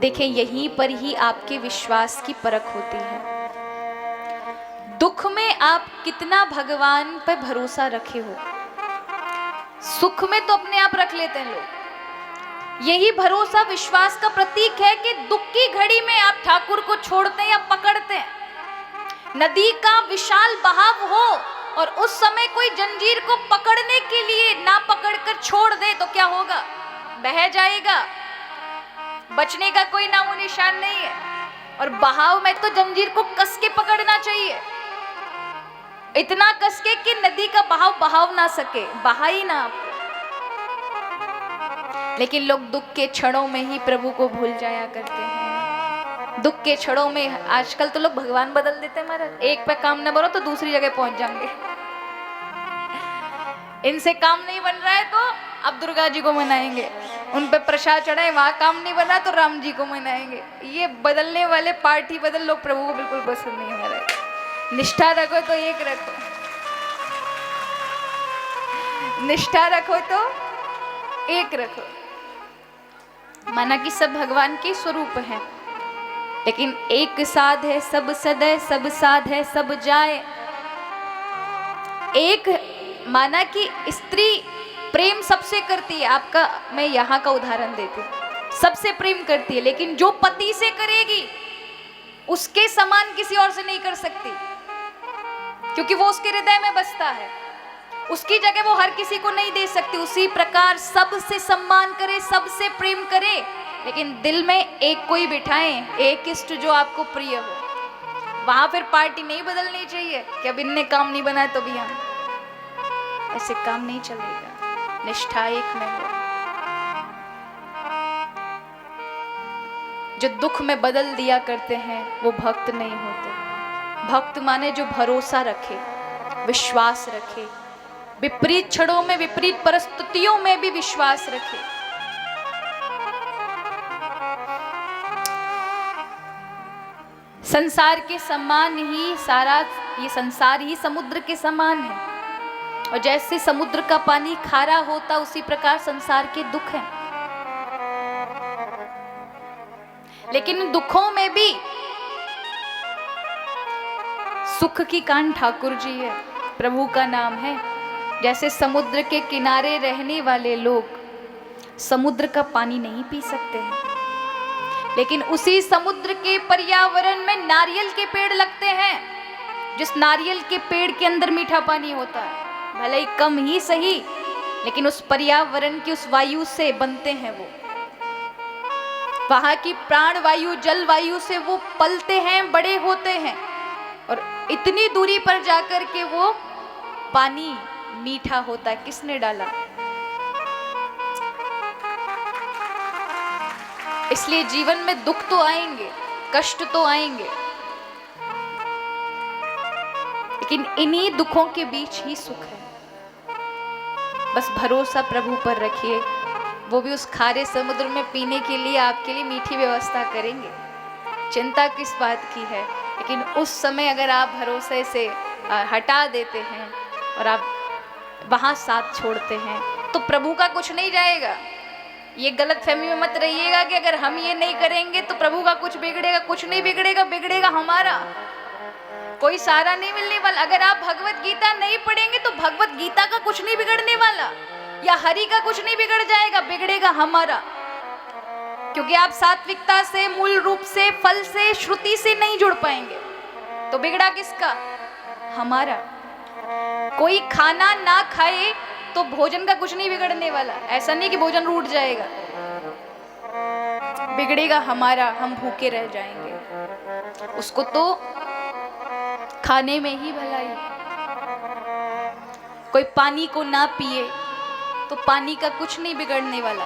देखें, यहीं पर ही आपके विश्वास की परख होती है। दुख में आप कितना भगवान पर भरोसा रखे हो। सुख में तो अपने आप रख लेते हैं लोग। यही भरोसा विश्वास का प्रतीक है कि दुख की घड़ी में आप ठाकुर को छोड़ते हैं या पकड़ते हैं। नदी का विशाल बहाव हो और उस समय कोई जंजीर को पकड़ने के लिए ना पकड़कर छोड़ दे तो क्या होगा? बह जाएगा, बचने का कोई नामो निशान नहीं है। और बहाव में तो जंजीर को कस के पकड़ना चाहिए, इतना कस के कि नदी का बहाव ना सके, बहा ही ना आपको। लेकिन लोग दुख के क्षणों में ही प्रभु को भूल जाया करते हैं। दुख के क्षणों में आजकल तो लोग भगवान बदल देते हैं महाराज। एक पे काम न बनो तो दूसरी जगह पहुंच जाएंगे। इनसे काम नहीं बन रहा है तो अब दुर्गा जी को मनाएंगे, उन पे प्रसाद चढ़ाए, वहां काम नहीं बन रहा तो राम जी को मनाएंगे। ये बदलने वाले पार्टी बदल लोग प्रभु को बिल्कुल पसंद नहीं है महाराज। निष्ठा रखो तो एक रखो, निष्ठा रखो तो एक रखो। माना कि सब भगवान के स्वरूप हैं, लेकिन एक साध है सब सदै, सब साध है सब जाए। एक माना कि स्त्री प्रेम सबसे करती है। आपका मैं यहाँ का उदाहरण देती हूँ, सबसे प्रेम करती है, लेकिन जो पति से करेगी उसके समान किसी और से नहीं कर सकती, क्योंकि वो उसके हृदय में बसता है। उसकी जगह वो हर किसी को नहीं दे सकती। उसी प्रकार सबसे सम्मान करे, सबसे प्रेम करे, लेकिन दिल में एक कोई बिठाएं, एक इष्ट जो आपको प्रिय हो। वहां फिर पार्टी नहीं बदलनी चाहिए कि अब इनने काम नहीं बनाया तो भी हम, ऐसे काम नहीं चलेगा। निष्ठा एक में हो। जो दुख में बदल दिया करते हैं वो भक्त नहीं होते। भक्त माने जो भरोसा रखे, विश्वास रखे, विपरीत क्षणों में, विपरीत परिस्थितियों में भी विश्वास रखे। संसार के समान ही सारा ये संसार ही समुद्र के समान है, और जैसे समुद्र का पानी खारा होता उसी प्रकार संसार के दुख हैं। लेकिन दुखों में भी सुख की कान ठाकुर जी है, प्रभु का नाम है। जैसे समुद्र के किनारे रहने वाले लोग समुद्र का पानी नहीं पी सकते हैं, लेकिन उसी समुद्र के पर्यावरण में नारियल के पेड़ लगते हैं, जिस नारियल के पेड़ के अंदर मीठा पानी होता है, भले ही कम ही सही, लेकिन उस पर्यावरण की उस वायु से बनते हैं वो। वहां की प्राण वायु, जल वायु से वो पलते हैं, बड़े होते हैं, और इतनी दूरी पर जाकर के वो पानी मीठा होता है। किसने डाला? इसलिए जीवन में दुख तो आएंगे, कष्ट तो आएंगे, लेकिन इन्हीं दुखों के बीच ही सुख है। बस भरोसा प्रभु पर रखिए, वो भी उस खारे समुद्र में पीने के लिए आपके लिए मीठी व्यवस्था करेंगे। चिंता किस बात की है? लेकिन उस समय अगर आप भरोसे से हटा देते हैं और आप वहां साथ छोड़ते हैं तो प्रभु का कुछ नहीं जाएगा। ये गलत फहमी में मत रहिएगा कि अगर हम ये नहीं करेंगे तो प्रभु का कुछ बिगड़ेगा। कुछ नहीं बिगड़ेगा, बिगड़ेगा हमारा। कोई सहारा नहीं मिलने वाला। अगर आप भगवत गीता नहीं पढ़ेंगे तो भगवत गीता का कुछ नहीं बिगड़ने वाला, या हरि का कुछ नहीं बिगड़ जाएगा, बिगड़ेगा हमारा। क्योंकि आप सात्विकता से, मूल रूप से, फल से, श्रुति से नहीं जुड़ पाएंगे, तो बिगड़ा किसका? हमारा। कोई खाना ना खाए तो भोजन का कुछ नहीं बिगड़ने वाला। ऐसा नहीं कि भोजन रूठ जाएगा, बिगड़ेगा हमारा, हम भूखे रह जाएंगे। उसको तो खाने में ही भलाई। कोई पानी को ना पिए तो पानी का कुछ नहीं बिगड़ने वाला,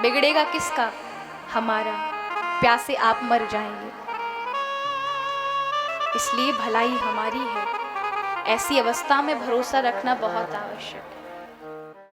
बिगड़ेगा किसका? हमारा। प्यासे आप मर जाएंगे। इसलिए भलाई हमारी है। ऐसी अवस्था में भरोसा रखना बहुत आवश्यक है।